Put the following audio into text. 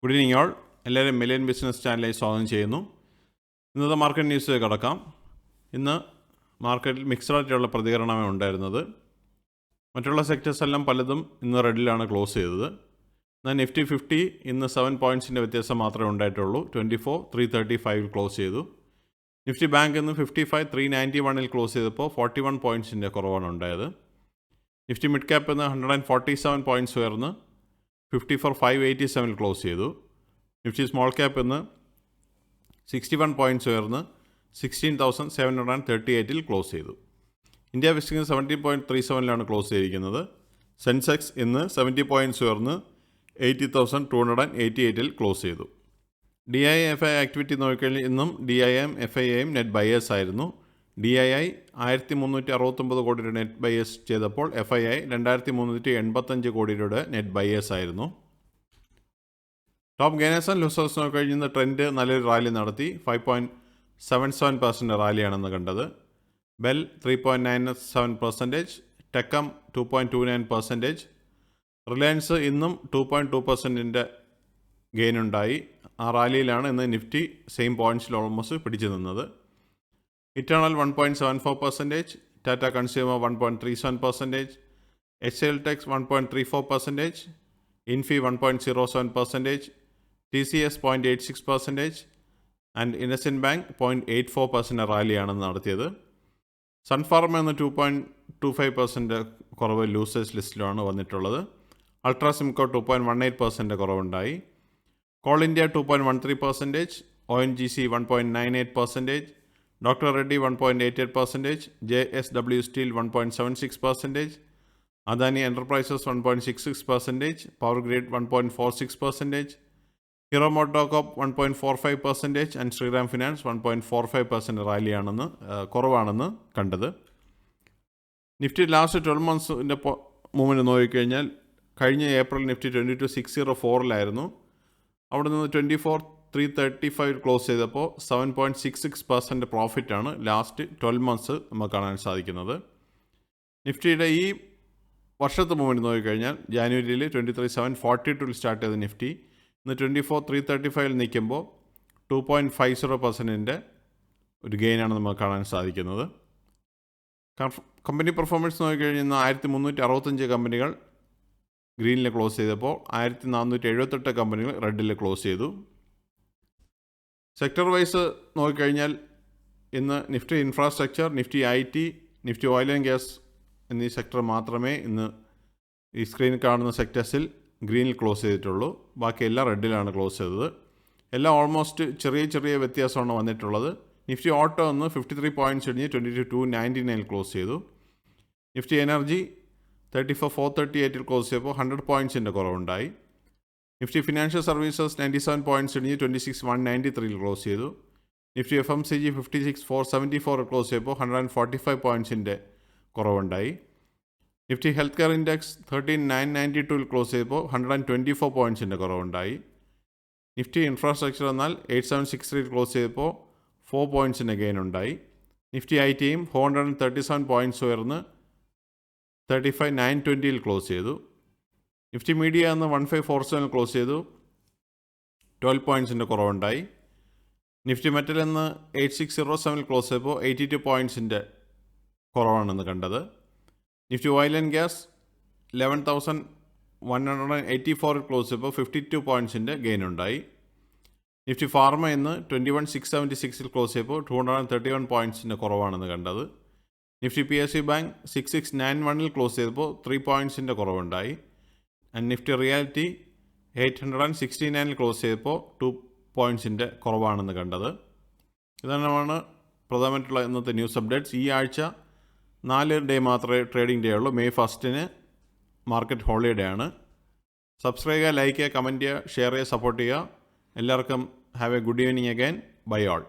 Good evening all. എല്ലാവരും million business ചാനലിലേക്ക് സ്വാഗതം ചെയ്യുന്നു. ഇന്നത്തെ മാർക്കറ്റ് ന്യൂസിലേക്ക് കടക്കാം. ഇന്ന് മാർക്കറ്റിൽ മിക്സ്ഡ് ആയിട്ടുള്ള പ്രതികരണമാണ് ഉണ്ടായിരുന്നത്. മറ്റുള്ള സെക്ടേഴ്സ് എല്ലാം പലതും ഇന്ന് റെഡിലാണ് ക്ലോസ് ചെയ്തത്. എന്നാൽ നിഫ്റ്റി 50 ഇന്ന് 7 പോയിൻറ്റ്സിൻ്റെ വ്യത്യാസം മാത്രമേ ഉണ്ടായിട്ടുള്ളൂ. 24,335 ക്ലോസ് ചെയ്തു. നിഫ്റ്റി ബാങ്ക് ഇന്ന് 55,391 ക്ലോസ് ചെയ്തപ്പോൾ 41 പോയിൻറ്റ്സിൻ്റെ കുറവാണ് ഉണ്ടായത്. നിഫ്റ്റി മിഡ് ക്യാപ്പ് ഇന്ന് 147 പോയിൻറ്റ്സ് ഉയർന്ന് 54,587 ക്ലോസ് ചെയ്തു. നിഫ്റ്റി സ്മോൾ ക്യാപ്പ് ഇന്ന് 61 പോയിൻറ്റ്സ് ഉയർന്ന് 16,738 ക്ലോസ് ചെയ്തു. ഇന്ത്യ വെസ്റ്റിംഗ് 70.37 ക്ലോസ് ചെയ്തിരിക്കുന്നത്. സെൻസെക്സ് ഇന്ന് 70 പോയിൻറ്റ്സ് ഉയർന്ന് 80,288 ക്ലോസ് ചെയ്തു. DII-FI ആക്ടിവിറ്റി നോക്കിക്കഴിഞ്ഞാൽ ഇന്നും DII-യും FII-യും നെറ്റ് ബയേഴ്സ് ആയിരുന്നു. DII 1,369 കോടി രൂപ നെറ്റ് ബയേഴ്സ് ചെയ്തപ്പോൾ FII 2,385 കോടി രൂപയുടെ നെറ്റ് ബയേഴ്സ് ആയിരുന്നു. ടോപ്പ് ഗെയിനേഴ്സ് ആൻഡ് ലൂസേഴ്സ് നോക്കിക്കഴിഞ്ഞ ട്രെൻഡ് നല്ലൊരു റാലി നടത്തി. 5.77% റാലിയാണെന്ന് കണ്ടത്. ബെൽ 3.97%, ടെക്കം 2.29%, റിലയൻസ് ഇന്നും 2.2% ഗെയിൻ ഉണ്ടായി. ആ റാലിയിലാണ് ഇന്ന് നിഫ്റ്റി സെയിം പോയിൻറ്റ്സിൽ ഓൾമോസ്റ്റ് പിടിച്ചു നിന്നത്. Eternal 1.74%, Tata Consumer 1.37%, HCL techs 1.34%, Infy 1.07%, TCS 0.86% and IndusInd bank 0.84% റാലിയാണ് നടത്തിയത്. സൺഫാർമ എന്ന 2.25% കുറവ് ലൂസേഴ്സ് ലിസ്റ്റിലാണ് വന്നിട്ടുള്ളത്. അൾട്രാസിംകോ 2.18% കുറവുണ്ടായി. Coal India 2.13%, ONGC 1.98%, doctor Reddy 1.88%, JSW steel 1.76%, Adani Enterprises 1.66%, Power Grid 1.46%, Hero MotoCorp 1.45% and Shriram Finance 1.45% റാലിയാണെന്ന് കുറവാണെന്ന് കണ്ടത്. നിഫ്റ്റി ലാസ്റ്റ് 12 മന്ത്സിൻ്റെ മൂവ്മെൻറ്റ് നോക്കിക്കഴിഞ്ഞാൽ കഴിഞ്ഞ ഏപ്രിൽ നിഫ്റ്റി 22,604 അവിടെ നിന്ന് 24,335 ക്ലോസ് ചെയ്തപ്പോൾ 7.66% പ്രോഫിറ്റാണ് ലാസ്റ്റ് 12 മന്ത്സ് നമുക്ക് കാണാൻ സാധിക്കുന്നത്. നിഫ്റ്റിയുടെ ഈ വർഷത്തെ മൂവ്മെൻറ്റ് നോക്കിക്കഴിഞ്ഞാൽ ജാനുവരിയിൽ 23,742 സ്റ്റാർട്ട് ചെയ്ത നിഫ്റ്റി ഇന്ന് 24,335 നിൽക്കുമ്പോൾ 2.50% ഒരു ഗെയിനാണ് നമുക്ക് കാണാൻ സാധിക്കുന്നത്. കമ്പനി പെർഫോമൻസ് നോക്കിക്കഴിഞ്ഞാൽ 1,365 കമ്പനികൾ ഗ്രീനിൽ ക്ലോസ് ചെയ്തപ്പോൾ 1,478 കമ്പനികൾ റെഡിൽ ക്ലോസ് ചെയ്തു. സെക്ടർ വൈസ് നോക്കിക്കഴിഞ്ഞാൽ ഇന്ന് Nifty infrastructure, Nifty IT, Nifty oil and gas എന്നീ സെക്ടർ മാത്രമേ ഇന്ന് ഈ സ്ക്രീനിൽ കാണുന്ന സെക്ടേഴ്സിൽ ഗ്രീനിൽ ക്ലോസ് ചെയ്തിട്ടുള്ളൂ. ബാക്കി എല്ലാം റെഡിലാണ് ക്ലോസ് ചെയ്തത്. എല്ലാം ഓൾമോസ്റ്റ് ചെറിയ ചെറിയ വ്യത്യാസമാണ് വന്നിട്ടുള്ളത്. നിഫ്റ്റി ഓട്ടോ ഒന്ന് 53 പോയിൻറ്റ്സ് ഇടിഞ്ഞ് 22,299 ക്ലോസ് ചെയ്തു. നിഫ്റ്റി എനർജി 34,438 ക്ലോസ് ചെയ്തപ്പോൾ 100 പോയിൻറ്റ്സിൻ്റെ കുറവുണ്ടായി. നിഫ്റ്റി ഫിനാൻഷ്യൽ സർവീസസ് 97 പോയിൻറ്റ്സ് ഇടിഞ്ഞ് 26,193 ക്ലോസ് ചെയ്തു. നിഫ്റ്റി FMCG 56,474 ക്ലോസ് ചെയ്തപ്പോൾ 145 പോയിൻറ്റ്സിൻ്റെ കുറവുണ്ടായി. Nifty health care index 13,992 close ചെയ്തപ്പോൾ 124 പോയിൻറ്റ്സിൻ്റെ കുറവുണ്ടായി. നിഫ്റ്റി ഇൻഫ്രാസ്ട്രക്ചർ എന്നാൽ 8,763 ക്ലോസ് ചെയ്തപ്പോൾ 4 പോയിൻറ്റ്സിൻ്റെ ഗെയിൻ ഉണ്ടായി. നിഫ്റ്റി ITയും 437 പോയിൻറ്റ്സ് ഉയർന്ന് 35,920 ക്ലോസ് ചെയ്തു. നിഫ്റ്റി മീഡിയ എന്ന് 1547 ക്ലോസ് ചെയ്തു, 12 പോയിൻറ്റ്സിൻ്റെ കുറവുണ്ടായി. നിഫ്റ്റി മെറ്റൽ എന്ന് 8607 ക്ലോസ് ചെയ്തപ്പോൾ 82 പോയിൻറ്റ്സിൻ്റെ കുറവാണെന്ന് കണ്ടത്. Nifty oil and gas 11,184 close ചെയ്തപ്പോൾ 52 പോയിൻറ്റ്സിൻ്റെ ഗെയിൻ ഉണ്ടായി. നിഫ്റ്റി ഫാർമ ഇന്ന് 21,676 ക്ലോസ് ചെയ്തപ്പോൾ 231 പോയിൻറ്റ്സിൻ്റെ കുറവാണെന്ന് കണ്ടത്. നിഫ്റ്റി PSU ബാങ്ക് 6691 ക്ലോസ് ചെയ്തപ്പോൾ 3 പോയിൻറ്റ്സിൻ്റെ കുറവുണ്ടായി. ആൻഡ് നിഫ്റ്റി റിയാലിറ്റി 869 ക്ലോസ് ചെയ്തപ്പോൾ 2 പോയിൻറ്റ്സിൻ്റെ കുറവാണെന്ന് കണ്ടത്. ഇതാണ് പ്രധാനമായിട്ടുള്ള ഇന്നത്തെ ന്യൂസ് അപ്ഡേറ്റ്സ്. ഈ ആഴ്ച 4 ഡേ മാത്രമേ ട്രേഡിംഗ് ഡേ ഉള്ളൂ. മെയ് 1 മാർക്കറ്റ് ഹോളിഡേ ആണ്. സബ്സ്ക്രൈബ് ചെയ്യുക, ലൈക്ക് ചെയ്യുക, കമൻറ്റ് ചെയ്യുക, ഷെയർ ചെയ്യുക, സപ്പോർട്ട് ചെയ്യുക. എല്ലാവർക്കും have a good evening again. Bye all.